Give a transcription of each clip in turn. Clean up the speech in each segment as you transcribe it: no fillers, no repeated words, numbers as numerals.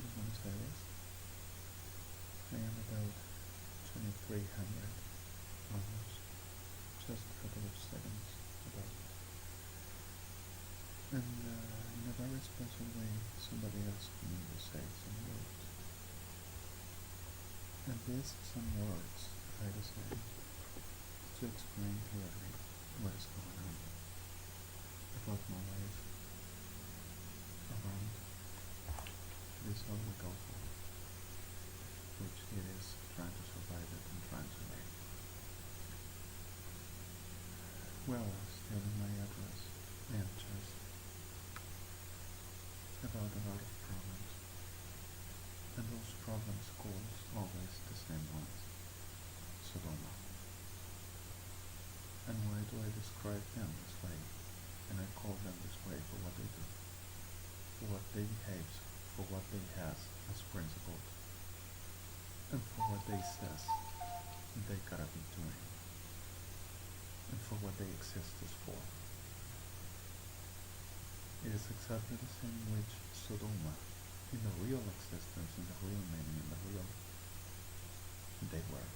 de Buenos Aires. I am about 2300, almost, just a couple of seconds about. And in a very special way, somebody asked me to say some words. And these some words I decided to explain clearly what is going on about my life around this all we go for, which it is trying to survive it and trying to live. Well, still in my address, I am just about a lot of problems, and those problems cause always the same ones, SODOMA. And why do I describe them this way, and I call them this way for what they do, for what they behave, for what they has as principles, and for what they says they gotta be doing, and for what they exist is for. It is exactly the same which SODOMA, in the real existence, in the real meaning, in the real they were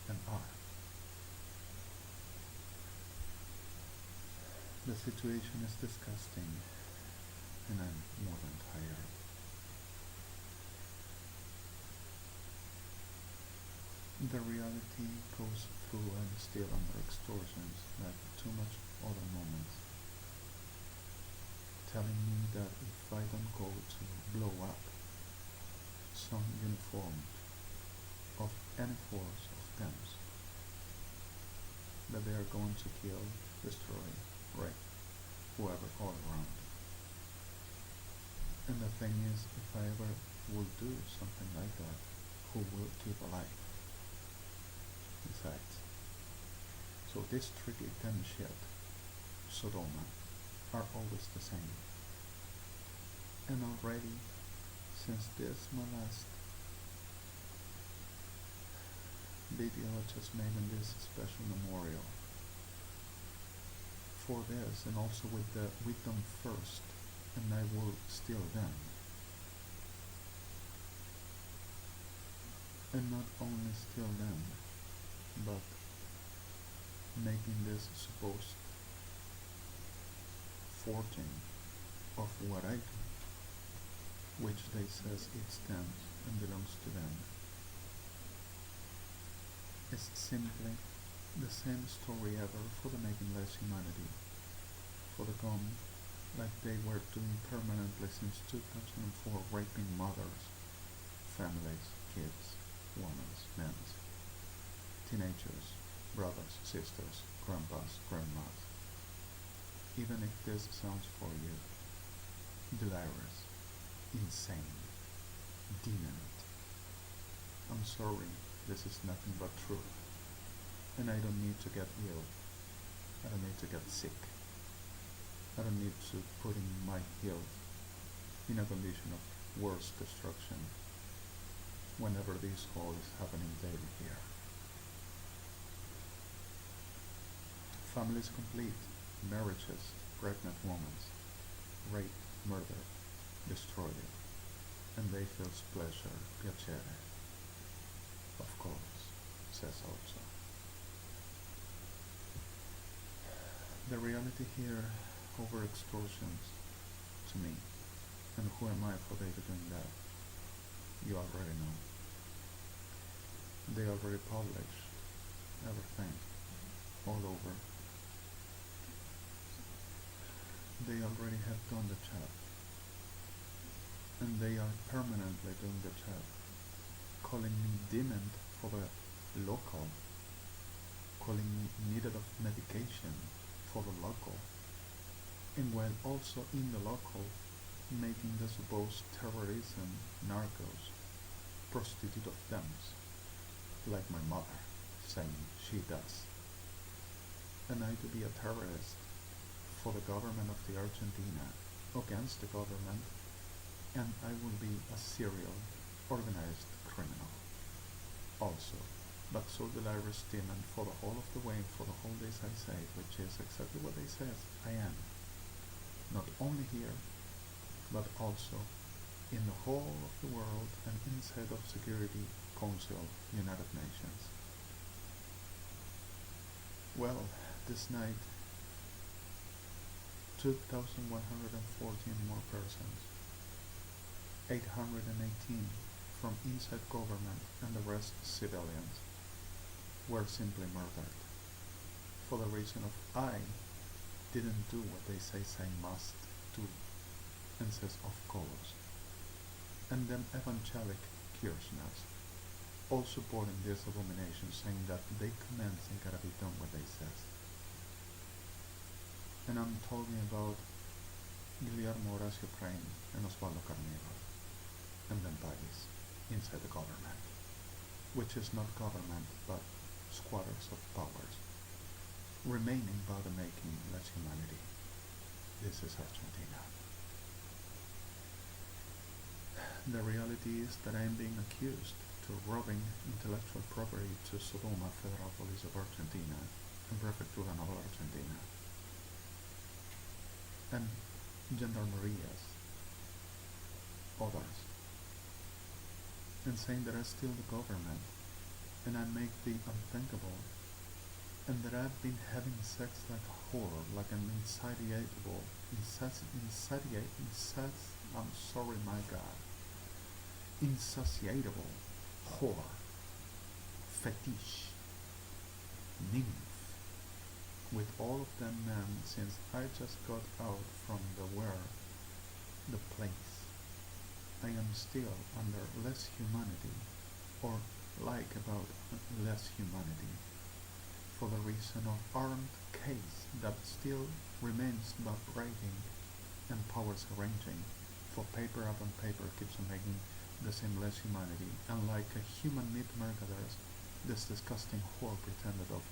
and are. The situation is disgusting, and I'm more than tired. The reality goes through and still under extortions like too much other moments, telling me that if I don't go to blow up some uniform of any force of them, that they are going to kill, destroy, rape, whoever all around. And the thing is, if I ever will do something like that, who will keep alive? Besides. So this tricky 10 shit, SODOMA, are always the same. And already, since this my last video I just made in this special memorial for this, and also with them first, and I will steal them. And not only steal them, but making this supposed fortune of what I do, which they says it's them and belongs to them, is simply the same story ever for the making less humanity, for the gun, like they were doing permanently since 2004, raping mothers, families, kids, women, men, teenagers, brothers, sisters, grandpas, grandmas. Even if this sounds for you delirious, insane, demon, I'm sorry, this is nothing but truth. And I don't need to get ill. I don't need to get sick. I don't need to put in my health in a condition of worse destruction whenever this all is happening daily here. Families complete, marriages, pregnant women, raped, murdered, destroyed, and they feel pleasure, piacere. Of course, says also. The reality here over extortions to me, and who am I for they doing that? You already know. They already published everything all over. They already have done the job, and they are permanently doing the job, calling me demon for the local, calling me needed of medication for the local, and while also in the local making the supposed terrorism narcos prostitute of them, like my mother, saying she does. And I to be a terrorist for the government of the Argentina against the government, and I will be a serial organized criminal also, but so that I demon for the whole of the way, for the whole days I say, which is exactly what they says I am, not only here, but also in the whole of the world and inside of Security Council, United Nations. Well, this night, 2,114 more persons, 818 from inside government and the rest civilians, were simply murdered for the reason of I didn't do what they say I must do, and says of course. And them evangelic Kirchners all supporting this abomination, saying that they commands and gotta be done what they says. And I'm talking about Guillermo Horacio Prain and Osvaldo Carneiro and them bodies inside the government, which is not government but squatters of powers, remaining by the making less humanity. This is Argentina. The reality is that I am being accused to robbing intellectual property to SODOMA, Federal Police of Argentina, and Prefectura Naval Argentina, and Gendarmerias, others, and saying that I steal the government, and I make the unthinkable, and that I've been having sex like a whore, like an insatiable whore, fetish, nymph, with all of them men since I just got out from the place. I am still under less humanity, or like about less humanity, for the reason of armed case that still remains vibrating and powers arranging, for paper upon paper keeps on making the same less humanity, and like a human meat mercaders, this disgusting whore pretended of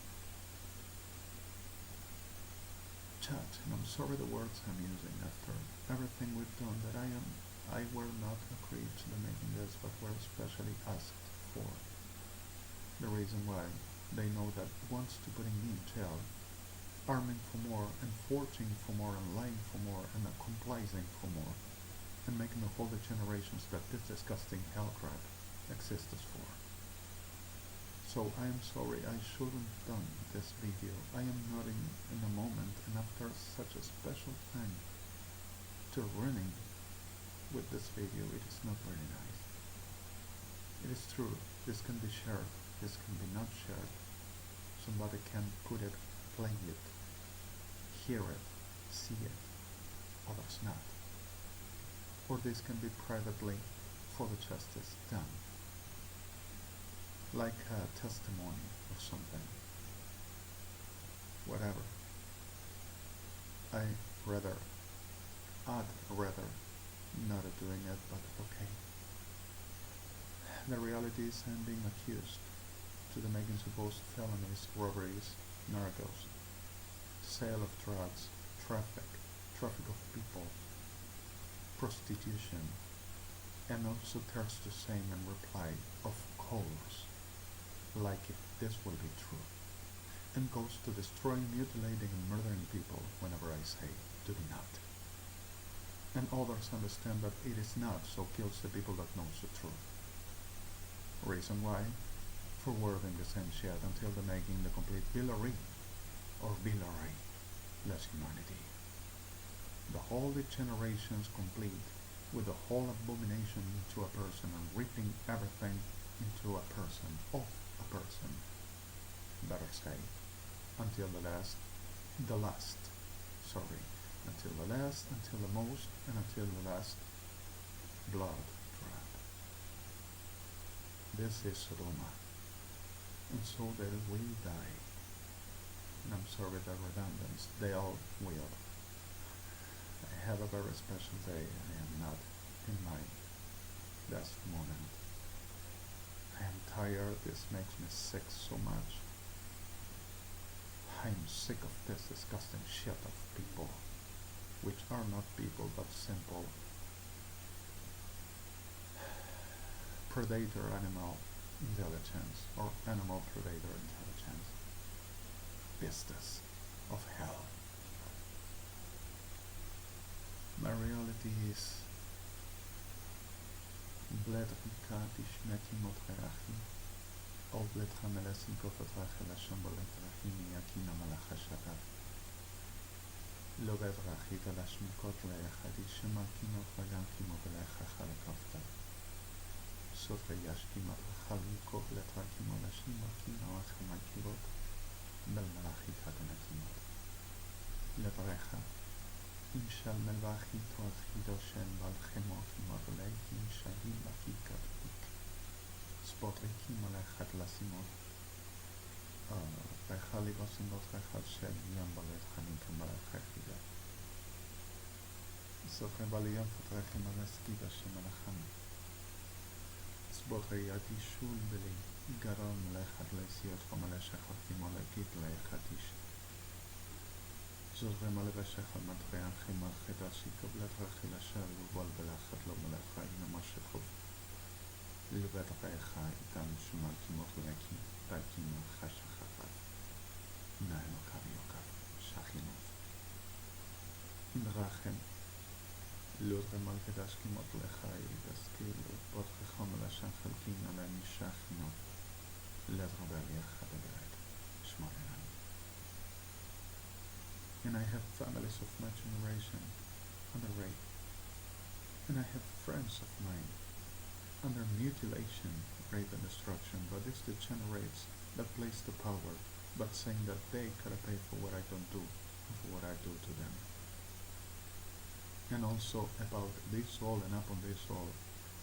chat, and I'm sorry the words I'm using after everything we've done, that I were not agreed to the making this, but were especially asked for. The reason why they know that once to putting me in jail, arming for more, and forging for more, and lying for more, and comprising for more, and making the whole generations that this disgusting hell crap exists for. So I am sorry, I shouldn't have done this video. I am not in a moment, and after such a special thing to running with this video, it is not very nice. It is true, this can be shared, this can be not shared. Somebody can put it, play it, hear it, see it, others not. Or this can be privately for the justice done, like a testimony of something, whatever. I'd rather not doing it, but okay. The reality is I'm being accused to the making supposed felonies, robberies, narcos, sale of drugs, traffic of people, prostitution, and also there's the same in reply, of course, like if this will be true, and goes to destroying, mutilating, and murdering people whenever I say to be not. And others understand that it is not, so kills the people that knows the truth. Reason why? Forwarding the same shit until the making the complete Billary, or Billary, less humanity. The whole generations complete with the whole abomination into a person, and reaping everything into a person, of a person, better say, until the last, until the most, and until the last blood drop. This is Sodoma, and so they will die. And I'm sorry the redundants, they all will. I have a very special day. I am not in my best moment. I am tired. This makes me sick so much. I am sick of this disgusting shit of people, which are not people but simple predator animal intelligence, or animal predator intelligence. Business of hell. My reality is Bledrika dishmeti motrerachi, o bledra melesin kofatrache la shamboletrachi miyakina malachashatat. Lo bedrachi velashmikot leechadi shemakino vayankimo velecha chalakafta. Sotre yashkima chalikov letrakimo lashimakino achamakirot, belmalachi katanakimo. Lebrecha. Inshal melvachi toachidoshen balchemoki moduleiki shahim lafikat ik spotriki malechat lasimot bechaligosimot rechat shel yam balet chaninka malachachida sotre baliyam fotrechim aleskida shemalacham spotre yadishul beli garal melechat leisiot chomaleshachachim olekit leechatish זוכרים על בשך על מטרי אחים על חידה שיקבלת רכיל אשר ובול בלחת לא מלאכה הנה מה שחוב לבית רעיך איתם שמל כמות ולקי תלכים על חשך אחת נעים עוקב יוקב שכינוף אם רחם לא זוכרים על קדש כמות לחי תזכיר לבות חכם על השם חלקין על הנישה חינוך לזרבר יחד הבית שמונה and I have families of my generation under rape, and I have friends of mine under mutilation, rape and destruction, but this degenerates that place the power, but saying that they gotta pay for what I don't do, and for what I do to them. And also about this all and upon this all,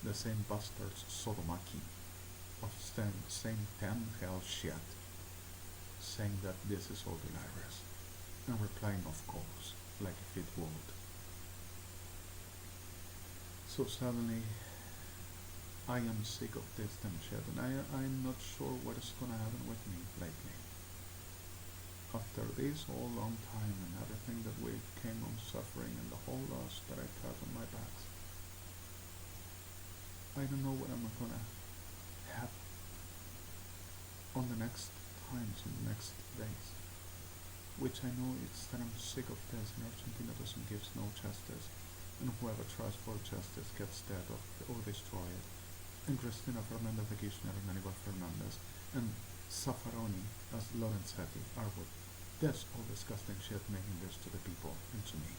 the same bastards Sodomaki, of same damn hell shit, saying that this is all hilarious. And replying of course, like if it would. So suddenly, I am sick of this damn shit, and I'm not sure what is gonna happen with me lately. After this whole long time and everything that we came on suffering and the whole loss that I got on my back, I don't know what I'm gonna have on the next times, on the next days. Which I know it's that I'm sick of this, and Argentina doesn't give no justice, and whoever tries for justice gets dead or destroyed. And Cristina Fernandez de Kirchner and Aníbal Fernandez and Zaffaroni as Lorenzetti are with this all disgusting shit making this to the people and to me.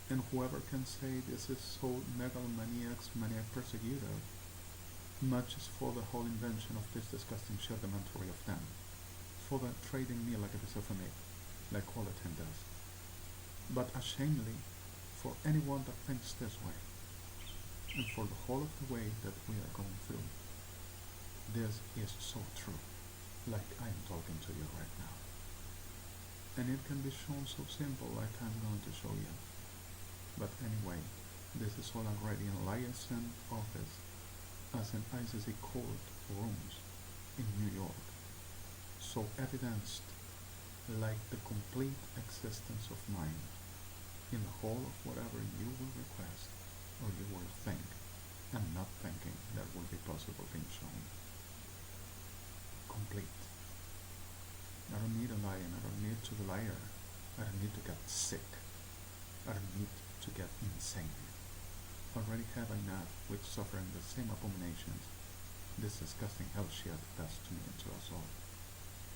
And whoever can say this is so maniac persecuted, much is for the whole invention of this disgusting shit inventory of them. For the trading me like a piece of meat, like all it does. But ashamedly, for anyone that thinks this way, and for the whole of the way that we are going through, this is so true, like I am talking to you right now. And it can be shown so simple, like I'm going to show you. But anyway, this is all already in liaison office, as in ICC court rooms in New York. So evidenced like the complete existence of mind in the whole of whatever you will request or you will think and not thinking that will be possible being shown. Complete. I don't need a lie, and I don't need to be a liar. I don't need to get sick. I don't need to get insane. Already have enough with suffering the same abominations this disgusting hell shit does to me and to us all.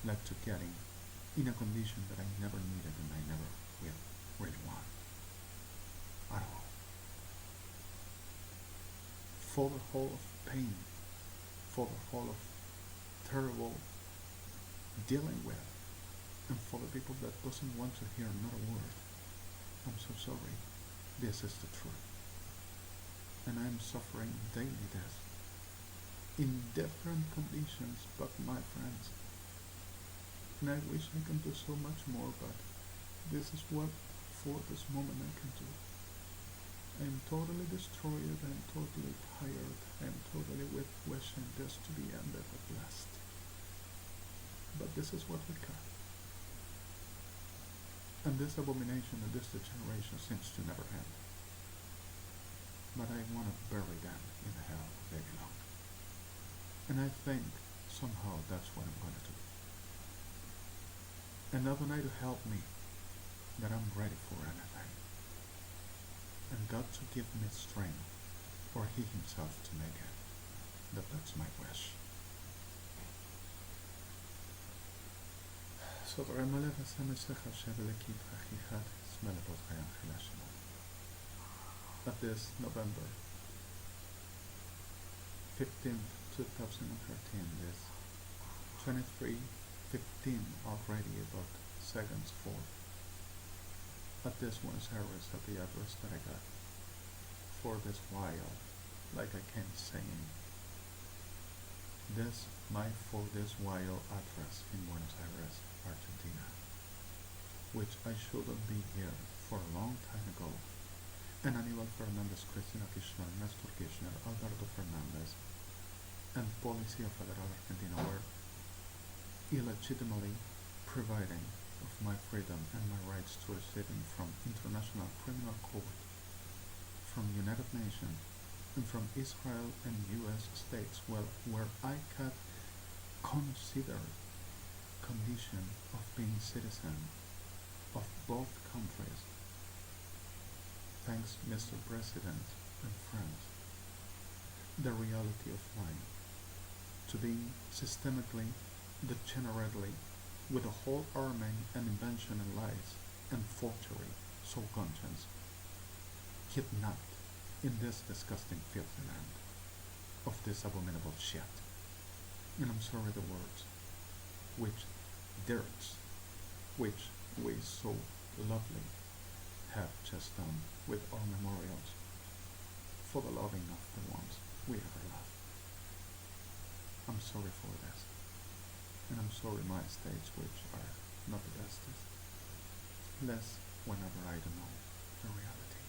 Like to getting in a condition that I never needed and I never will really want at all. For the whole of pain, for the whole of terrible dealing with, and for the people that doesn't want to hear not a word, I'm so sorry. This is the truth. And I'm suffering daily death in different conditions, but my friends, and I wish I can do so much more, but this is what for this moment I can do. I am totally destroyed, I am totally tired, I am totally with wishing this to be ended at last. But this is what we got. And this abomination and this degeneration seems to never end. But I want to bury them in the hell they belong. And I think somehow that's what I'm going to do. And Adonai to help me, that I'm ready for anything. And God to give me strength or he himself to make it. That's my wish. صدر ملف سمسخ شبلكي تحقيقات اسمال بطغيان خلاشنا. At this November 15th, 2013, this 23:15 already about seconds for. At this Buenos Aires at the address that I got for this while, like I kept saying. This my for this while address in Buenos Aires, Argentina, which I shouldn't be here for a long time ago, and Aníbal Fernández, Cristina Kirchner, Néstor Kirchner, Alberto Fernández, and Policía Federal Argentina were illegitimately providing of my freedom and my rights to receiving from International Criminal Court, from United Nations, and from Israel and U.S. states, where I could consider condition of being citizen of both countries. Thanks, Mr. President and friends, the reality of lying, to being systemically, degenerately, with a whole arming and invention and lies and forgery, so conscience, kidnapped in this disgusting filthy land of this abominable shit. And I'm sorry the words, which dirts, which we so lovely have just done with our memorials for the loving of the ones we ever loved. I'm sorry for this, and I'm sorry my states which are not the bestest, less whenever I don't know the reality.